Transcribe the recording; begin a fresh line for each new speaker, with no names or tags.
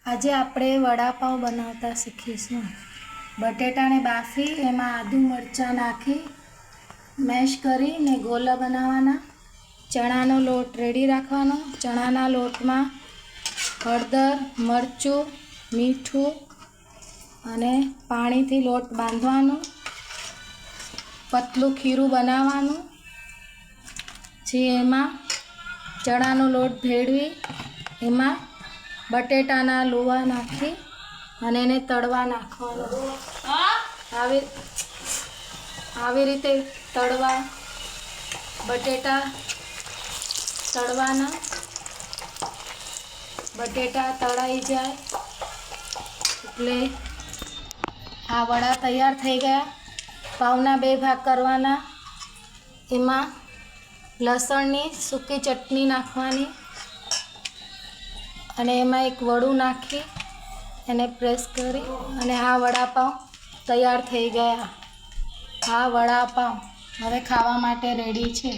આજે આપણે વડાપાવ બનાવતા શીખીશું। બટેટાને બાફી એમાં આદુ મરચાં નાખી મેશ કરીને ગોલા બનાવવાના। ચણાનો લોટ રેડી રાખવાનો। ચણાના લોટમાં હળદર, મરચું, મીઠું અને પાણીથી લોટ બાંધવાનો। પતલું ખીરું બનાવવાનું। પછી એમાં ચણાનો લોટ ભેળવી એમાં બટેટાના લોવા નાખી અને એને તળવા નાખવાનો। આવી રીતે તળવા બટેટા તળવાના। બટેટા તળાઈ જાય એટલે આ વડા તૈયાર થઈ ગયા। પાવના 2 ભાગ કરવાના। એમાં લસણની સૂકી ચટણી નાખવાની અને એમાં એક વડું નાખી એને પ્રેસ કરી અને આ વડાપાવ તૈયાર થઈ ગયા। આ વડાપાવ હવે ખાવા માટે રેડી છે।